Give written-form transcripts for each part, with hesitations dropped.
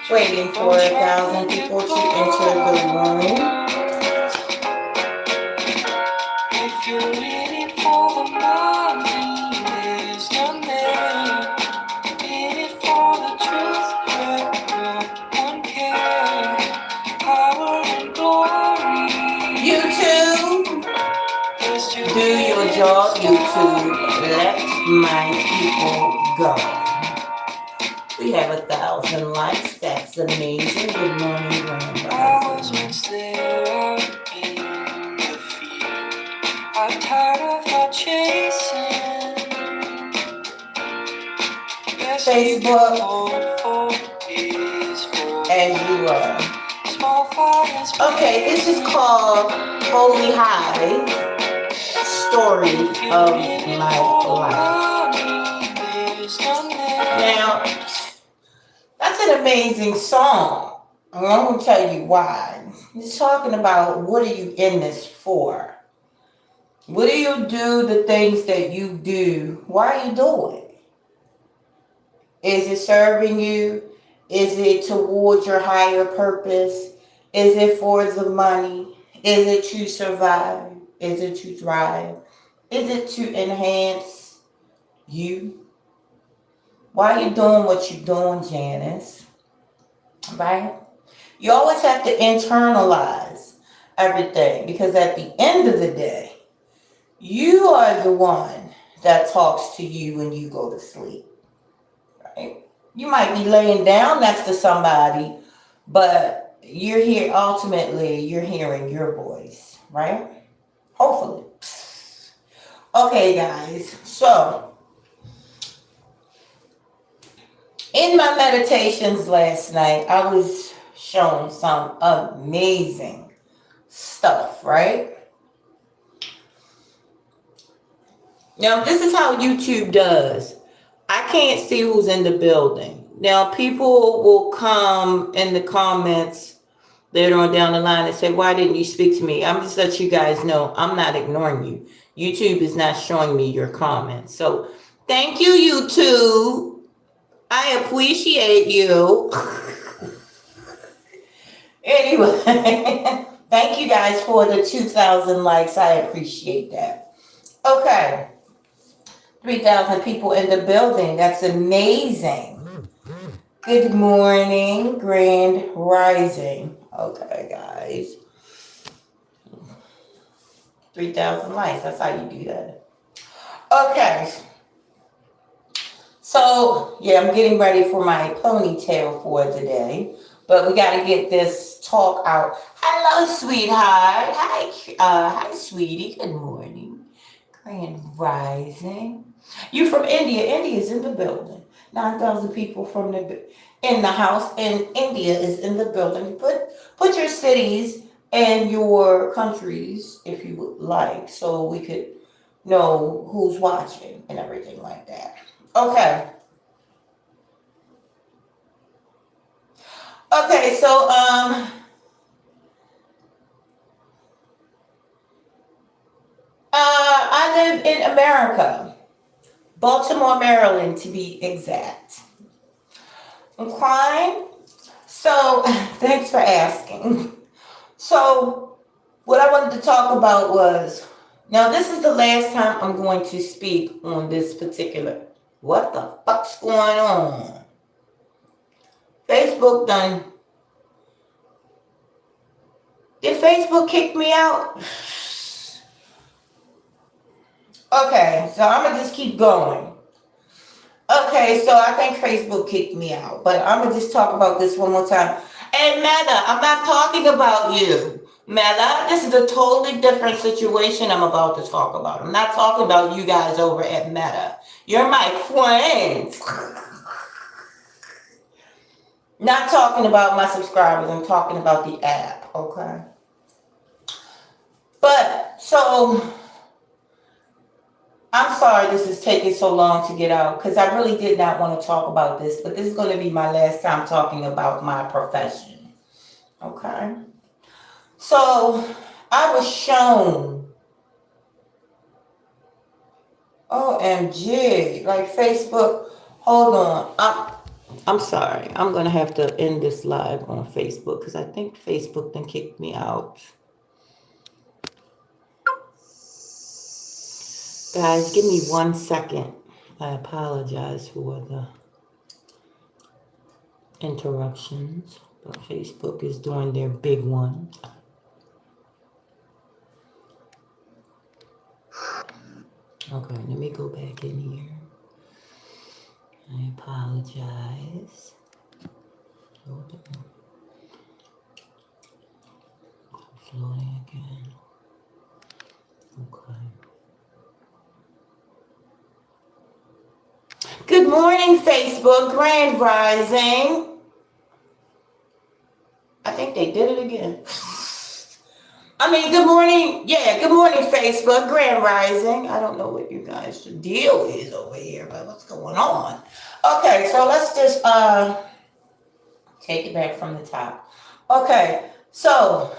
Waiting for 1,000 people to enter the room. If you're in it for the money, there's none there. In it for the truth, but no one cares. Power and glory. YouTube, do your job, YouTube. Let my people go. We have 1,000 likes. That's amazing. Good morning, Grand Rising. I'm tired of not chasing. Facebook, as you are. Okay, this is called Holy Hive, Story of My Life. Now, that's an amazing song. And I'm going to tell you why. It's talking about what are you in this for? What do you do, the things that you do? Why are you doing it? Is it serving you? Is it towards your higher purpose? Is it for the money? Is it to survive? Is it to thrive? Is it to enhance you? Why are you doing what you're doing, Janice? Right? You always have to internalize everything because at the end of the day, you are the one that talks to you when you go to sleep. Right? You might be laying down next to somebody, but you're here, ultimately, you're hearing your voice, right? Hopefully. Okay, guys. So, in my meditations last night, I was shown some amazing stuff, right? Now, this is how YouTube does. I can't see who's in the building. Now, people will come in the comments later on down the line and say, why didn't you speak to me? I'm just let you guys know I'm not ignoring you. YouTube is not showing me your comments. So, thank you, YouTube. I appreciate you. Anyway, thank you guys for the 2,000 likes. I appreciate that. Okay. 3,000 people in the building. That's amazing. Good morning, Grand Rising. Okay, guys. 3,000 likes. That's how you do that. Okay. So, yeah, I'm getting ready for my ponytail for today. But we got to get this talk out. Hello, sweetheart. Hi, sweetie. Good morning. Grand Rising. You from India? India's in the building. 9,000 people in the house, and India is in the building. Put your cities and your countries if you would like, so we could know who's watching and everything like that. Okay. Okay. So I live in America. Baltimore, Maryland, to be exact. I'm crying. So, thanks for asking. So, what I wanted to talk about was, now this is the last time I'm going to speak on this particular, what the fuck's going on? Facebook done, did Facebook kick me out? Okay, so I'm going to just keep going. Okay, so I think Facebook kicked me out, but I'm going to just talk about this one more time. And Meta, I'm not talking about you. Meta, this is a totally different situation I'm about to talk about. I'm not talking about you guys over at Meta. You're my friends. Not talking about my subscribers. I'm talking about the app, okay? But, so, I'm sorry this is taking so long to get out because I really did not want to talk about this, but this is going to be my last time talking about my profession. Okay? So, I was shown OMG. Like Facebook. Hold on. I'm sorry. I'm gonna have to end this live on Facebook because I think Facebook then kicked me out. Guys, give me 1 second. I apologize for the interruptions, but Facebook is doing their big one. Okay, let me go back in here. I apologize. Hold on. Slowly again. Okay. Good morning, Facebook. Grand Rising. I think they did it again. Good morning. Yeah, good morning, Facebook. Grand Rising. I don't know what you guys' deal is over here, but what's going on? Okay, so let's just take it back from the top. Okay, so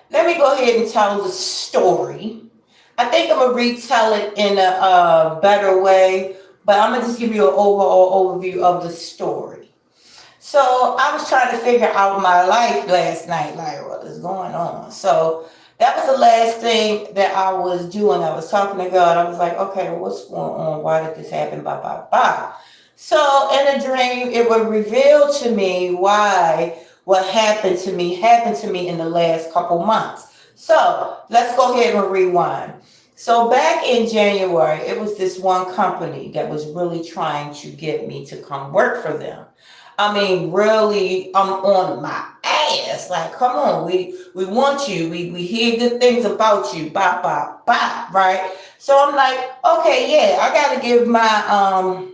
let me go ahead and tell the story. I think I'm gonna retell it in a better way, but I'm gonna just give you an overall overview of the story. So I was trying to figure out my life last night, like what is going on. So that was the last thing that I was doing. I was talking to God. I was like, okay, what's going on? Why did this happen? Blah, blah, blah. So in a dream, it would reveal to me why what happened to me in the last couple months. So let's go ahead and rewind. So back in January, it was this one company that was really trying to get me to come work for them. Really, I'm on my ass. Like, come on, we want you. We hear good things about you. Bop, bop, bop, right? So I'm like, okay, yeah, I gotta give my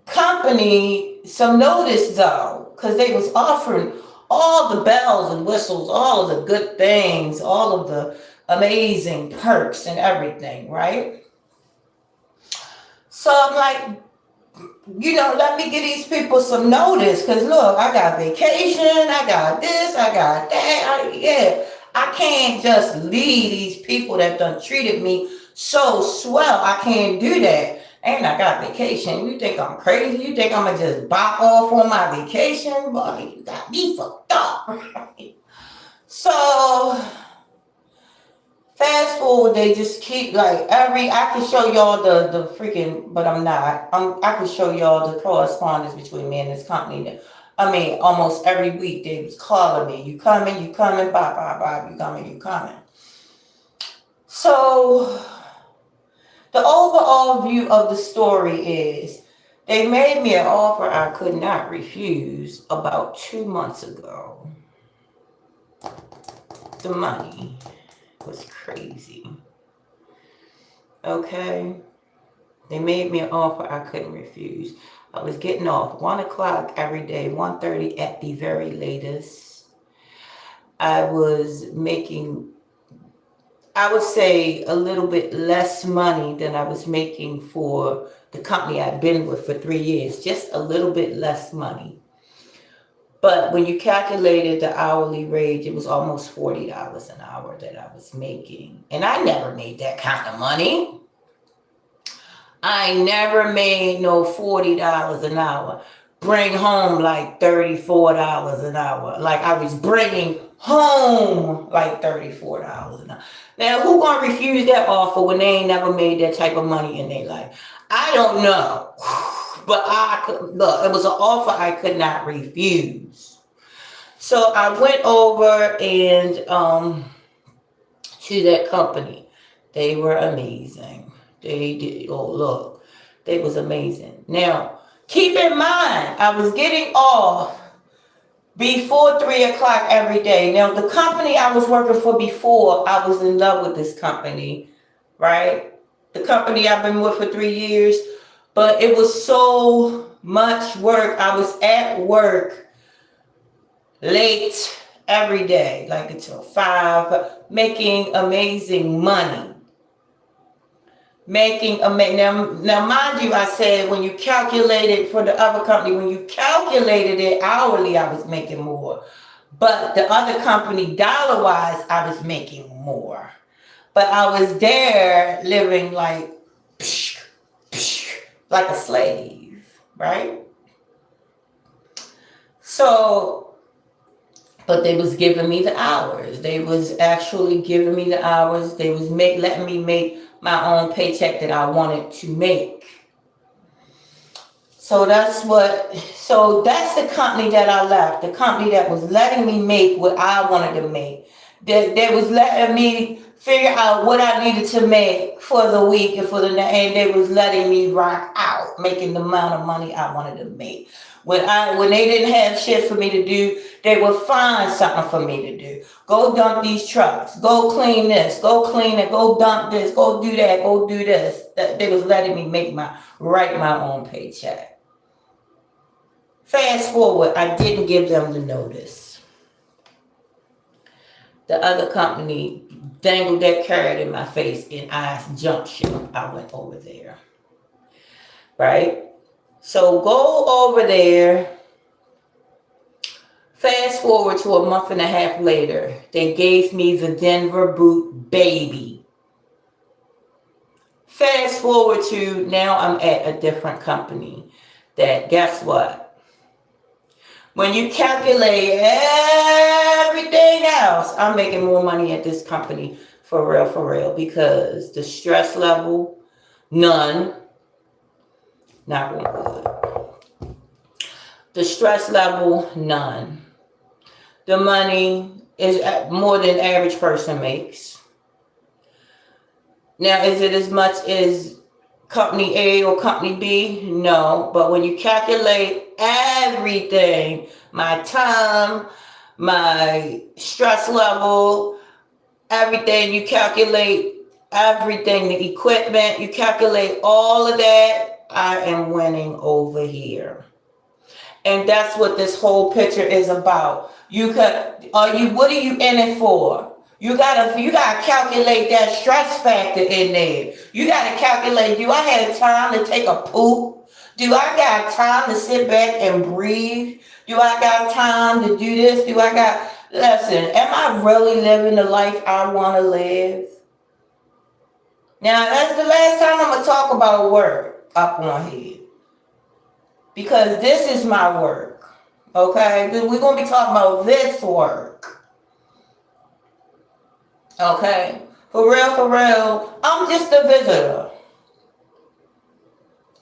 company some notice though, because they was offering all the bells and whistles, all of the good things, all of the amazing perks and everything, right? So I'm like, let me give these people some notice, because look, I got vacation, I got this, I got that. I can't just leave these people that done treated me so swell. I can't do that. And I got vacation. You think I'm crazy? You think I'm gonna just bop off on my vacation? Boy, you got me fucked up. Right? So fast forward, they just keep like I can show y'all the freaking, but I'm not. I can show y'all the correspondence between me and this company. Almost every week they was calling me. You coming, bye, bye, bye, you coming, you coming. So the overall view of the story is they made me an offer I could not refuse about 2 months ago. The money was crazy. Okay? They made me an offer I couldn't refuse. I was getting off 1 o'clock every day, 1:30 at the very latest. I was making, I would say, a little bit less money than I was making for the company I'd been with for 3 years. Just a little bit less money. But when you calculated the hourly wage, it was almost $40 an hour that I was making. And I never made that kind of money. I never made no $40 an hour. Bring home like $34 an hour. Like I was bringing home like $34 an hour. Now, who gonna refuse that offer when they ain't never made that type of money in their life? I don't know. But look, it was an offer I could not refuse. So I went over and to that company. They were amazing. They did. Oh, look, they was amazing. Now, keep in mind, I was getting off before 3 o'clock every day. Now, the company I was working for before, I was in love with this company, right? The company I've been with for 3 years, but it was so much work. I was at work late every day, like until 5, making amazing money. Now, mind you, I said when you calculated for the other company, when you calculated it hourly, I was making more. But the other company, dollar-wise, I was making more. But I was there living like a slave, right? So, but they was giving me the hours. They was actually giving me the hours. They was letting me make my own paycheck that I wanted to make. So that's the company that I left. The company that was letting me make what I wanted to make. That was letting me figure out what I needed to make for the week and and they was letting me rock out, making the amount of money I wanted to make. When they didn't have shit for me to do, they would find something for me to do. Go dump these trucks. Go clean this. Go clean it. Go dump this. Go do that. Go do this. They was letting me write my own paycheck. Fast forward, I didn't give them the notice. The other company dangled that carrot in my face and I jumped ship. I went over there. Right? So go over there. Fast forward to a month and a half later, they gave me the Denver boot baby. Fast forward to now I'm at a different company that, guess what? When you calculate everything else, I'm making more money at this company for real, because the stress level, none, not real good. The stress level, none. The money is more than average person makes. Now, is it as much as company A or company B? No, but when you calculate everything, my time, my stress level, everything, you calculate everything, the equipment, you calculate all of that, I am winning over here. And that's what this whole picture is about. What are you in it for? You gotta calculate that stress factor in there. You gotta calculate, do I have time to take a poop? Do I got time to sit back and breathe? Do I got time to do this? Listen, am I really living the life I want to live? Now, that's the last time I'm going to talk about work up on here. Because this is my work. Okay? We're going to be talking about this work. Okay? For real, I'm just a visitor.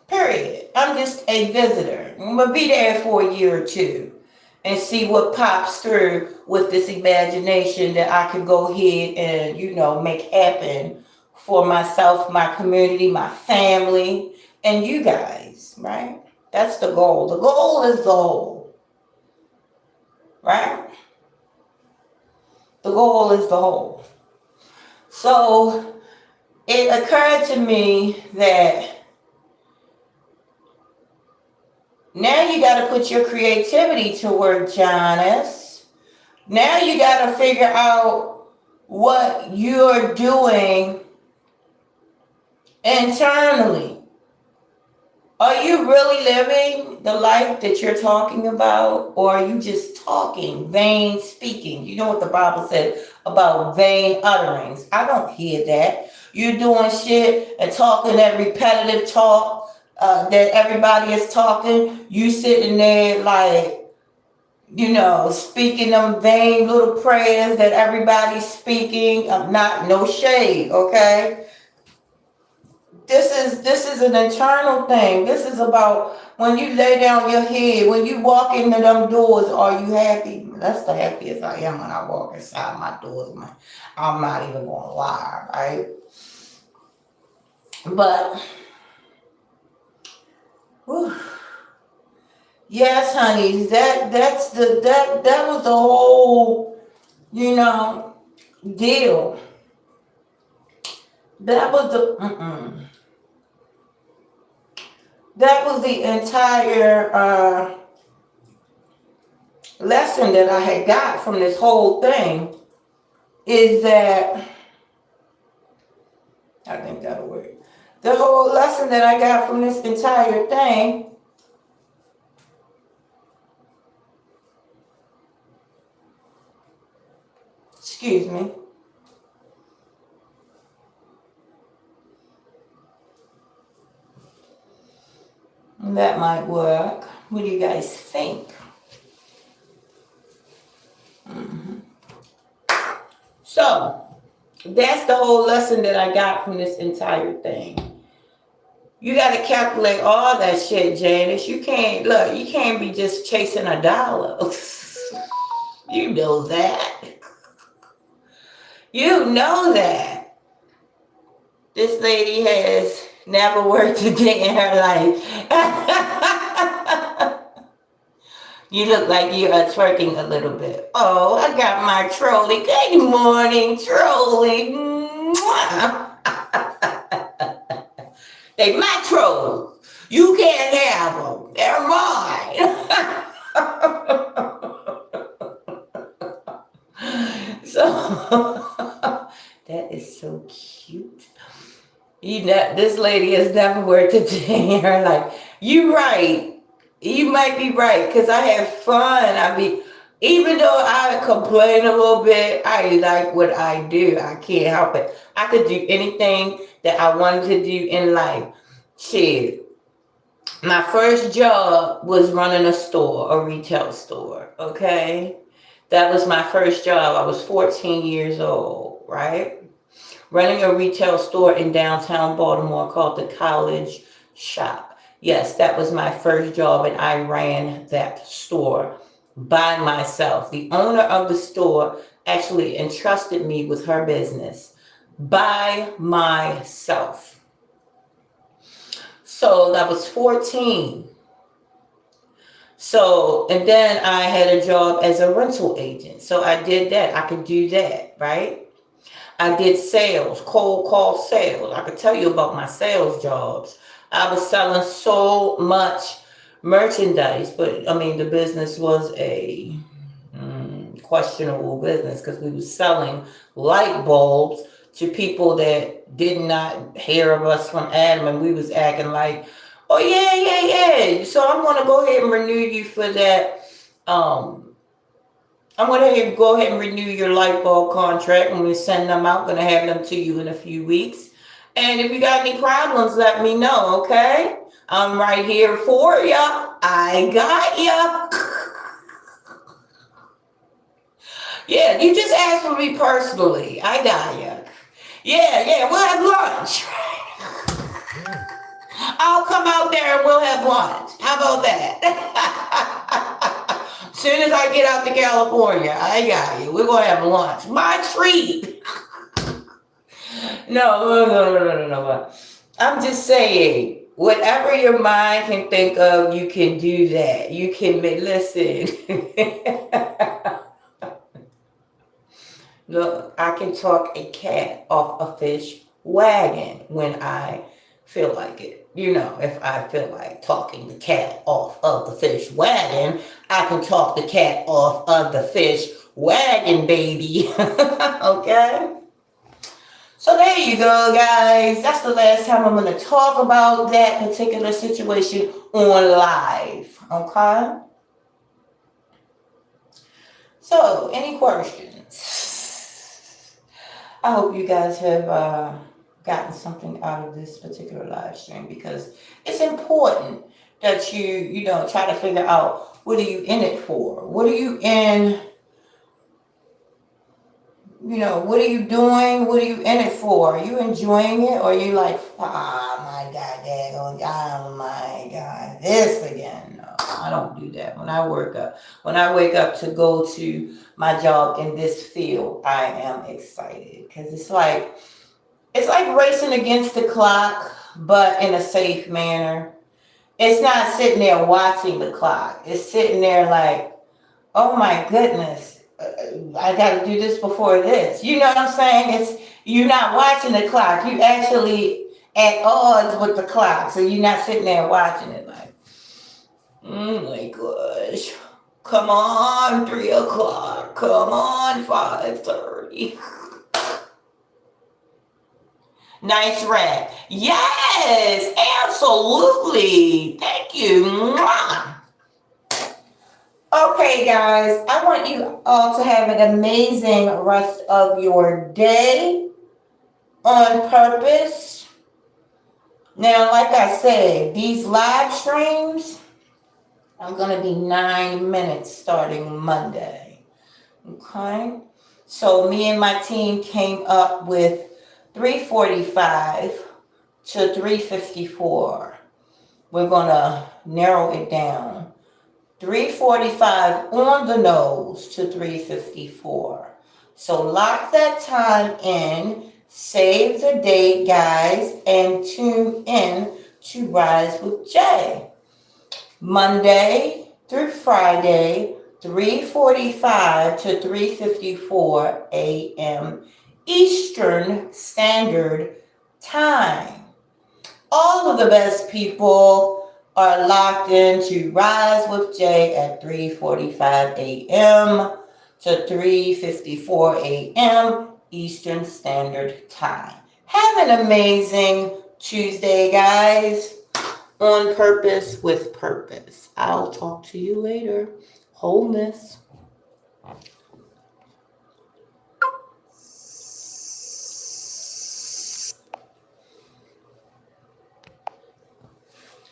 Period. I'm just a visitor. I'm going to be there for a year or two and see what pops through with this imagination that I can go ahead and, make happen for myself, my community, my family, and you guys, right? That's the goal. The goal is the whole, right? The goal is the whole. So it occurred to me that now you got to put your creativity to work, Janice. Now you got to figure out what you're doing internally. Are you really living the life that you're talking about? Or are you just talking, vain speaking? You know what the Bible said about vain utterings. I don't hear that. You're doing shit and talking that repetitive talk that everybody is talking. You sitting there like, speaking them vain little prayers that everybody's speaking. No shade, okay? This is an internal thing. This is about when you lay down your head, when you walk into them doors, are you happy? That's the happiest I am when I walk inside my doors, man. I'm not even gonna lie, right? But whew, yes, honey, that was the whole, deal. That was the entire lesson that I had got from this whole thing. Is that I think that'll work. The whole lesson that I got from this entire thing excuse me, That might work. What do you guys think? So, that's the whole lesson that I got from this entire thing. You got to calculate all that shit, Janice. You can't, look, you can't be just chasing a dollar. You know that. You know that. This lady has never worked a day in her life. You look like you are twerking a little bit. Oh, I got my trolley. Good morning, trolley. They my trolls. You can't have them. They're mine. So that is so cute. You know, this lady has never worked a day in her life. You right. You might be right, because I have fun. Even though I complain a little bit, I like what I do. I can't help it. I could do anything that I wanted to do in life. Shit. My first job was running a store, a retail store. Okay. That was my first job. I was 14 years old, right? Running a retail store in downtown Baltimore called the College Shop. Yes, that was my first job, and I ran that store by myself. The owner of the store actually entrusted me with her business by myself. So that was 14. So, and then I had a job as a rental agent. So I did that. I could do that, right? I did sales, cold call sales. I could tell you about my sales jobs. I was selling so much merchandise, but I mean, the business was a questionable business, because we were selling light bulbs to people that did not hear of us from Adam, and we was acting like, oh yeah. So I'm gonna go ahead and renew you for that. I'm gonna go ahead and renew your light bulb contract. When we send them out, gonna have them to you in a few weeks. And if you got any problems, let me know, okay? I'm right here for ya. I got ya. Yeah, you just asked for me personally. I got ya. Yeah, we'll have lunch. I'll come out there and we'll have lunch. How about that? Soon as I get out to California, I got you. We're gonna have lunch. My treat. No. I'm just saying, whatever your mind can think of, you can do that. You can listen. Look, I can talk a cat off a fish wagon when I feel like it. You know, if I feel like talking the cat off of the fish wagon, I can talk the cat off of the fish wagon, baby. Okay? So there you go, guys. That's the last time I'm going to talk about that particular situation on live. Okay? So, any questions? I hope you guys have gotten something out of this particular live stream, because it's important that you try to figure out, what are you in it for? What are you in? What are you doing? What are you in it for? Are you enjoying it, or are you like, oh my God, oh my God, this again? No, I don't do that. When I wake up to go to my job in this field, I am excited, because it's like racing against the clock, but in a safe manner. It's not sitting there watching the clock. It's sitting there like, oh my goodness, I got to do this before this. You know what I'm saying? You're not watching the clock. You actually at odds with the clock. So you're not sitting there watching it like, oh my gosh, come on, 3 o'clock. Come on, 5:30. Nice rap. Yes, absolutely. Thank you. Mwah. Okay, guys, I want you all to have an amazing rest of your day on purpose. Now, like I said, these live streams are going to be 9 minutes starting Monday. Okay? So me and my team came up with 345 to 354. We're going to narrow it down. 345 on the nose to 354. So lock that time in, save the date, guys, and tune in to Rise with Jay. Monday through Friday, 3:45 to 3:54 a.m. Eastern Standard Time. All of the best people are locked into Rise with Jay at 3:45 a.m. to 3:54 a.m. Eastern Standard Time. Have an amazing Tuesday, guys. On purpose, with purpose. I'll talk to you later. Wholeness.